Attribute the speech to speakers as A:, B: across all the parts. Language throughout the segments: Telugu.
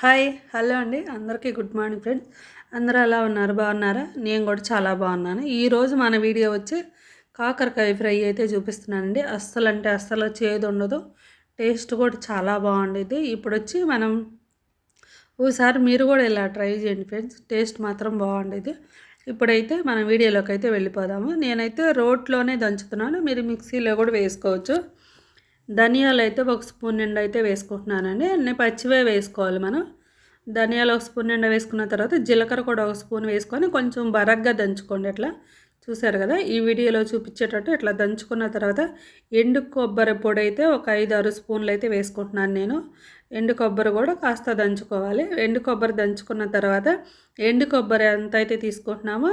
A: హాయ్ హలో అండి అందరికీ గుడ్ మార్నింగ్ ఫ్రెండ్స్. అందరూ ఎలా ఉన్నారు? బాగున్నారా? నేను కూడా చాలా బాగున్నాను. ఈరోజు మన వీడియో వచ్చి కాకరకాయ ఫ్రై అయితే చూపిస్తున్నానండి. అస్సలు అంటే అస్సలు చేదు ఉండదు, టేస్ట్ కూడా చాలా బాగుండేది. ఇప్పుడు వచ్చి మనం ఒకసారి మీరు కూడా ఇలా ట్రై చేయండి ఫ్రెండ్స్, టేస్ట్ మాత్రం బాగుండేది. ఇప్పుడైతే మనం వీడియోలోకి అయితే వెళ్ళిపోదాము. నేనైతే రోట్లోనే దంచుతున్నాను, మీరు మిక్సీలో కూడా వేసుకోవచ్చు. ధనియాలు అయితే ఒక స్పూన్ నిండా అయితే వేసుకుంటున్నానండి. అన్నీ పచ్చివే వేసుకోవాలి మనం. ధనియాలు ఒక స్పూన్ నిండా వేసుకున్న తర్వాత జీలకర్ర కూడా ఒక స్పూన్ వేసుకొని కొంచెం బరగ్గా దంచుకోండి. ఇట్లా చూసారు కదా, ఈ వీడియోలో చూపించేటట్టు ఇట్లా దంచుకున్న తర్వాత ఎండు కొబ్బరి పొడి అయితే ఒక 5-6 స్పూన్లు అయితే వేసుకుంటున్నాను నేను. ఎండు కొబ్బరి కూడా కాస్త దంచుకోవాలి. ఎండు కొబ్బరి దంచుకున్న తర్వాత ఎండు కొబ్బరి ఎంత అయితే తీసుకుంటున్నామో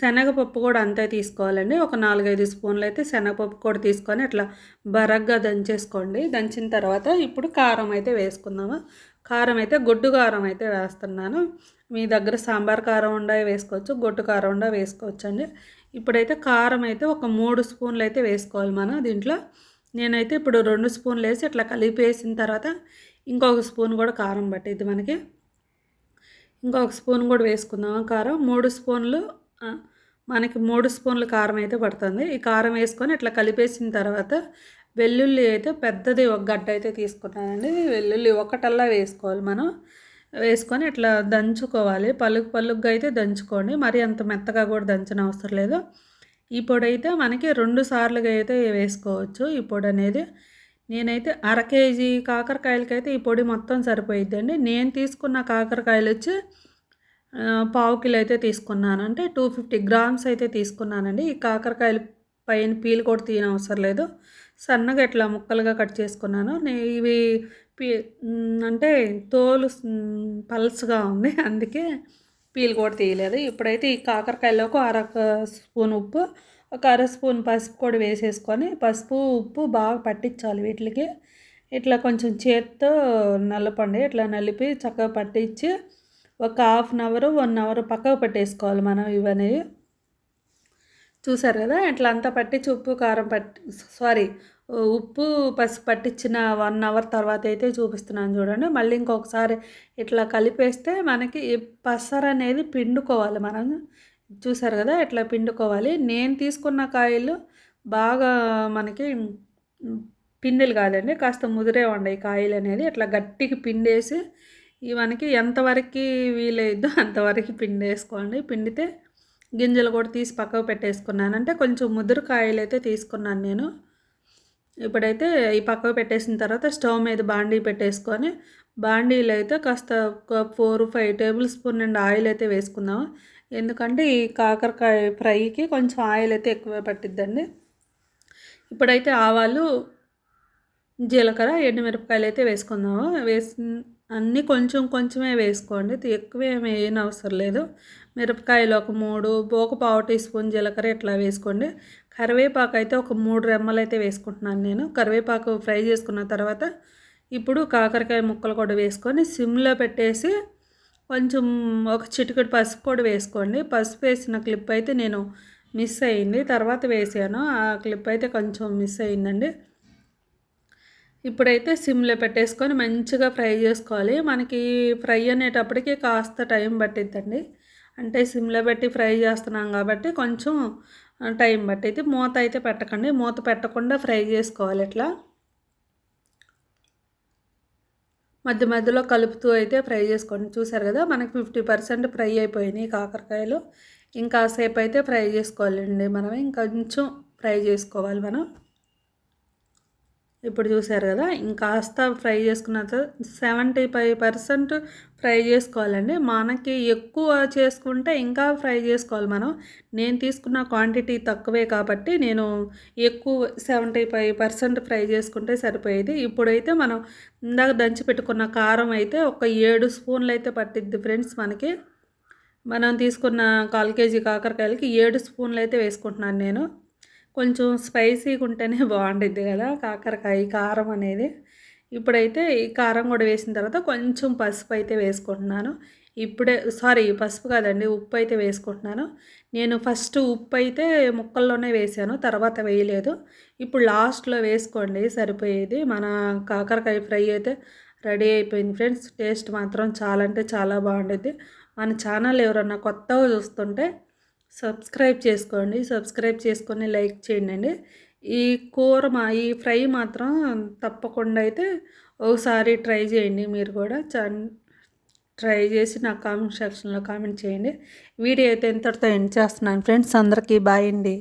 A: శనగపప్పు కూడా అంతే తీసుకోవాలండి. ఒక 4-5 స్పూన్లు అయితే శనగపప్పు కూడా తీసుకొని ఇట్లా బరగ్గా దంచేసుకోండి. దంచిన తర్వాత ఇప్పుడు కారం అయితే వేసుకుందాము. కారం అయితే గొడ్డు కారం అయితే వేస్తున్నాను. మీ దగ్గర సాంబార్ కారం ఉండా వేసుకోవచ్చు, గొడ్డు కారం ఉండా వేసుకోవచ్చు అండి. ఇప్పుడైతే కారం అయితే ఒక 3 స్పూన్లు అయితే వేసుకోవాలి మనం దీంట్లో. నేనైతే ఇప్పుడు 2 స్పూన్లు వేసి ఇట్లా కలిపేసిన తర్వాత ఇంకొక స్పూన్ కూడా కారం పట్టిద్ది మనకి. ఇంకొక స్పూన్ కూడా వేసుకుందాం కారం. 3 స్పూన్లు మనకి 3 స్పూన్లు కారం అయితే పడుతుంది. ఈ కారం వేసుకొని ఇట్లా కలిపేసిన తర్వాత వెల్లుల్లి అయితే పెద్దది ఒక గడ్డ అయితే తీసుకున్నానండి. వెల్లుల్లి ఒకటల్లా వేసుకోవాలి మనం. వేసుకొని ఇట్లా దంచుకోవాలి. పలుగ్గా అయితే దంచుకోండి, మరి అంత మెత్తగా కూడా దంచిన అవసరం లేదు. ఈ పొడి అయితే మనకి 2 సార్లుగా అయితే వేసుకోవచ్చు ఈ పొడి అనేది. నేనైతే 1/2 కేజీ కాకరకాయలకైతే ఈ పొడి మొత్తం సరిపోయిద్దండి. నేను తీసుకున్న కాకరకాయలు వచ్చి పావు కిలో అయితే తీసుకున్నాను, అంటే 250 గ్రామ్స్ అయితే తీసుకున్నానండి. ఈ కాకరకాయలు పైన పీల్ కూడా తీయనవసరం లేదు, సన్నగా ఇట్లా ముక్కలుగా కట్ చేసుకున్నాను. ఇవి పీ అంటే తోలు పల్స్గా ఉంది, అందుకే పీల్ కూడా తీయలేదు. ఇప్పుడైతే ఈ కాకరకాయలోకి 1/2 స్పూన్ ఉప్పు, ఒక 1/2 స్పూన్ పసుపు కూడా వేసేసుకొని పసుపు ఉప్పు బాగా పట్టించాలి వీటికి. ఇట్లా కొంచెం చేత్తో నలపండి. ఇట్లా నలిపి చక్కగా పట్టించి ఒక 1/2 అవర్ 1 అవర్ పక్కకు పెట్టేసుకోవాలి మనం ఇవన్నీ. చూసారు కదా, ఇట్లా అంతా పట్టించి ఉప్పు కారం ఉప్పు పసుపు పట్టించిన 1 అవర్ తర్వాత అయితే చూపిస్తున్నాను చూడండి. మళ్ళీ ఇంకొకసారి ఇట్లా కలిపేస్తే మనకి పసరు అనేది పిండుకోవాలి మనం. చూసారు కదా, ఇట్లా పిండుకోవాలి. నేను తీసుకున్న కాయలు బాగా మనకి పిండిలు కాదండి, కాస్త ముదిరే ఉన్నాయి కాయలు అనేది. ఇట్లా గట్టికి పిండేసి మనకి ఎంతవరకు వీలైద్దో అంతవరకు పిండేసుకోండి. పిండితే గింజలు కూడా తీసి పక్కకు పెట్టేసుకున్నాను, అంటే కొంచెం ముదురు కాయలు అయితే తీసుకున్నాను నేను. ఇప్పుడైతే ఈ పక్కకు పెట్టేసిన తర్వాత స్టవ్ మీద బాండీ పెట్టేసుకొని, బాండీలో అయితే కాస్త ఒక 4-5 టేబుల్ స్పూన్ నుండి ఆయిల్ అయితే వేసుకుందాము. ఎందుకంటే ఈ కాకరకాయ ఫ్రైకి కొంచెం ఆయిల్ అయితే ఎక్కువ పట్టిద్దండి. ఇప్పుడైతే ఆవాలు, జీలకర్ర, ఎండుమిరపకాయలు అయితే వేసుకుందాము. అన్నీ కొంచెం కొంచెమే వేసుకోండి, ఎక్కువేమీ వేయనవసరం లేదు. మిరపకాయలు ఒక 3, ఒక పావు టీ స్పూన్ జీలకర్ర ఇట్లా వేసుకోండి. కరివేపాకు అయితే ఒక 3 రెమ్మలు అయితే వేసుకుంటున్నాను నేను. కరివేపాకు ఫ్రై చేసుకున్న తర్వాత ఇప్పుడు కాకరకాయ ముక్కలు కూడా వేసుకొని సిమ్లో పెట్టేసి కొంచెం ఒక చిటికెడు పసుపు కూడా వేసుకోండి. పసుపు వేసిన క్లిప్ అయితే నేను మిస్ అయ్యింది, తర్వాత వేసాను. ఆ క్లిప్ అయితే కొంచెం మిస్ అయ్యిందండి. ఇప్పుడైతే సిమ్లో పెట్టేసుకొని మంచిగా ఫ్రై చేసుకోవాలి. మనకి ఫ్రై అనేటప్పటికి కాస్త టైం పట్టిద్దండి, అంటే సిమ్లో పెట్టి ఫ్రై చేస్తున్నాం కాబట్టి కొంచెం టైం పట్టిద్ది. మూత అయితే పెట్టకండి, మూత పెట్టకుండా ఫ్రై చేసుకోవాలి. ఇట్లా మధ్య మధ్యలో కలుపుతూ అయితే ఫ్రై చేసుకోండి. చూసారు కదా, మనకి 50% ఫ్రై అయిపోయినాయి కాకరకాయలు. ఇంకాసేపు అయితే ఫ్రై చేసుకోవాలండి మనం, ఇంకొంచెం ఫ్రై చేసుకోవాలి మనం. ఇప్పుడు చూసారు కదా, ఇంకాస్త ఫ్రై చేసుకున్న తర్వాత 75% ఫ్రై చేసుకోవాలండి. మనకి ఎక్కువ చేసుకుంటే ఇంకా ఫ్రై చేసుకోవాలి మనం. నేను తీసుకున్న క్వాంటిటీ తక్కువే కాబట్టి నేను ఎక్కువ 75% ఫ్రై చేసుకుంటే సరిపోయేది. ఇప్పుడైతే మనం ఇందాక దంచి పెట్టుకున్న కారం అయితే ఒక 7 స్పూన్లు అయితే పట్టిద్ది ఫ్రెండ్స్ మనకి. మనం తీసుకున్న 1/4 కేజీ కాకరకాయలకి 7 స్పూన్లు అయితే వేసుకుంటున్నాను నేను. కొంచెం స్పైసీగా ఉంటేనే బాగుండిద్ది కదా కాకరకాయ కారం అనేది. ఇప్పుడైతే ఈ కారం కూడా వేసిన తర్వాత కొంచెం పసుపు అయితే వేసుకుంటున్నాను. పసుపు కాదండి, ఉప్పు అయితే వేసుకుంటున్నాను. నేను ఫస్ట్ ఉప్పు అయితే ముక్కల్లోనే వేసాను, తర్వాత వేయలేదు. ఇప్పుడు లాస్ట్లో వేసుకోండి సరిపోయేది. మన కాకరకాయ ఫ్రై అయితే రెడీ అయిపోయింది ఫ్రెండ్స్. టేస్ట్ మాత్రం చాలా అంటే చాలా బాగుండేది. మన ఛానల్ ఎవరన్నా కొత్తగా చూస్తుంటే సబ్స్క్రైబ్ చేసుకోండి. సబ్స్క్రైబ్ చేసుకొని లైక్ చేయండి. ఈ ఈ ఫ్రై మాత్రం తప్పకుండా అయితే ఒకసారి ట్రై చేయండి. మీరు కూడా ట్రై చేసి నాకు కామెంట్ సెక్షన్లో కామెంట్ చేయండి. వీడియో అయితే ఇంతటితో ఎండ్ చేస్తున్నాను ఫ్రెండ్స్. అందరికీ బాయ్ అండి.